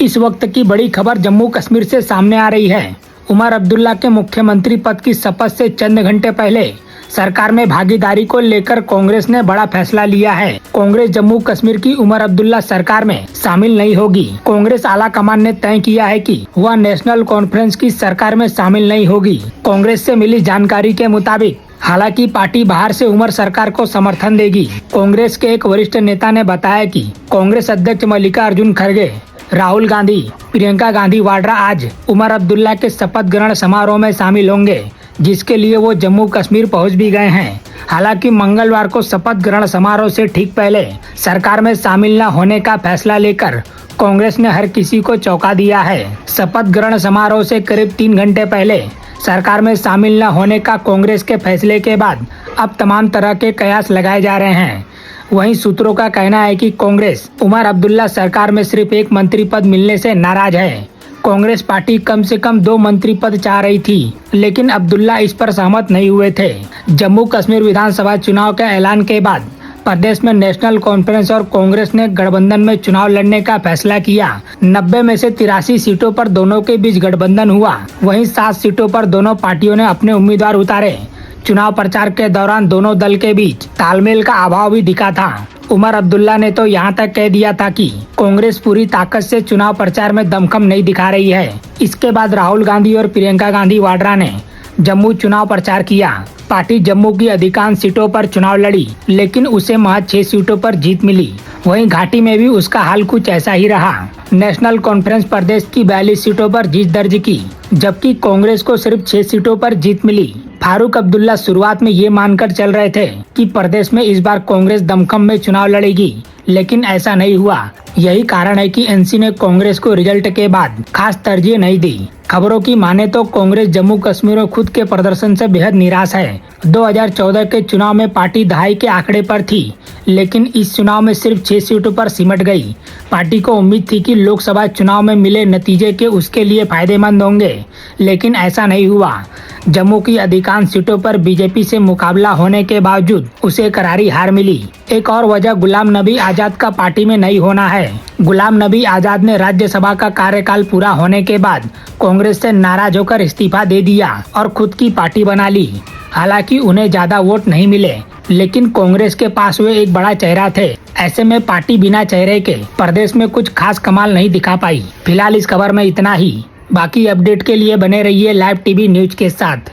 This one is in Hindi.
इस वक्त की बड़ी खबर जम्मू कश्मीर से सामने आ रही है। उमर अब्दुल्ला के मुख्यमंत्री पद की शपथ से चंद घंटे पहले सरकार में भागीदारी को लेकर कांग्रेस ने बड़ा फैसला लिया है। कांग्रेस जम्मू कश्मीर की उमर अब्दुल्ला सरकार में शामिल नहीं होगी। कांग्रेस आला कमान ने तय किया है कि वह नेशनल कॉन्फ्रेंस की सरकार में शामिल नहीं होगी। कांग्रेस से मिली जानकारी के मुताबिक हालांकि पार्टी बाहर से उमर सरकार को समर्थन देगी। कांग्रेस के एक वरिष्ठ नेता ने बताया कि कांग्रेस अध्यक्ष मल्लिकार्जुन खड़गे, राहुल गांधी, प्रियंका गांधी वाड्रा आज उमर अब्दुल्ला के शपथ ग्रहण समारोह में शामिल होंगे, जिसके लिए वो जम्मू कश्मीर पहुंच भी गए हैं। हालांकि मंगलवार को शपथ ग्रहण समारोह से ठीक पहले सरकार में शामिल न होने का फैसला लेकर कांग्रेस ने हर किसी को चौंका दिया है। शपथ ग्रहण समारोह से करीब 3 घंटे पहले सरकार में शामिल न होने का कांग्रेस के फैसले के बाद अब तमाम तरह के कयास लगाए जा रहे हैं। वहीं सूत्रों का कहना है कि कांग्रेस उमर अब्दुल्ला सरकार में सिर्फ एक मंत्री पद मिलने से नाराज है। कांग्रेस पार्टी कम से कम 2 मंत्री पद चाह रही थी, लेकिन अब्दुल्ला इस पर सहमत नहीं हुए थे। जम्मू कश्मीर विधानसभा चुनाव के ऐलान के बाद प्रदेश में नेशनल कॉन्फ्रेंस और कांग्रेस ने गठबंधन में चुनाव लड़ने का फैसला किया। 90 में से 83 सीटों पर दोनों के बीच गठबंधन हुआ। वहीं 7 सीटों पर दोनों पार्टियों ने अपने उम्मीदवार उतारे। चुनाव प्रचार के दौरान दोनों दल के बीच तालमेल का अभाव भी दिखा था। उमर अब्दुल्ला ने तो यहाँ तक कह दिया था कि कांग्रेस पूरी ताकत से चुनाव प्रचार में दमखम नहीं दिखा रही है। इसके बाद राहुल गांधी और प्रियंका गांधी वाड्रा ने जम्मू चुनाव प्रचार किया। पार्टी जम्मू की अधिकांश सीटों पर चुनाव लड़ी, लेकिन उसे महज 6 सीटों पर जीत मिली। वहीं घाटी में भी उसका हाल कुछ ऐसा ही रहा। नेशनल कॉन्फ्रेंस प्रदेश की 42 सीटों पर जीत दर्ज की, जबकि कांग्रेस को सिर्फ 6 सीटों पर जीत मिली। फारूक अब्दुल्ला शुरुआत में ये मानकर चल रहे थे कि प्रदेश में इस बार कांग्रेस दमखम में चुनाव लड़ेगी, लेकिन ऐसा नहीं हुआ। यही कारण है कि एनसी ने कांग्रेस को रिजल्ट के बाद खास तरजीह नहीं दी। खबरों की माने तो कांग्रेस जम्मू कश्मीर में खुद के प्रदर्शन से बेहद निराश है। 2014 के चुनाव में पार्टी दहाई के आंकड़े पर थी, लेकिन इस चुनाव में सिर्फ 6 सीटों पर सिमट गई। पार्टी को उम्मीद थी कि लोकसभा चुनाव में मिले नतीजे के उसके लिए फायदेमंद होंगे, लेकिन ऐसा नहीं हुआ। जम्मू की अधिकांश सीटों पर बीजेपी से मुकाबला होने के बावजूद उसे करारी हार मिली। एक और वजह गुलाम नबी आजाद का पार्टी में नहीं होना है। गुलाम नबी आजाद ने राज्यसभा का कार्यकाल पूरा होने के बाद कांग्रेस से नाराज होकर इस्तीफा दे दिया और खुद की पार्टी बना ली। हालांकि उन्हें ज्यादा वोट नहीं मिले, लेकिन कांग्रेस के पास वे एक बड़ा चेहरा थे। ऐसे में पार्टी बिना चेहरे के प्रदेश में कुछ खास कमाल नहीं दिखा पाई। फिलहाल इस खबर में इतना ही। बाकी अपडेट के लिए बने रहिए लाइव टीवी न्यूज के साथ।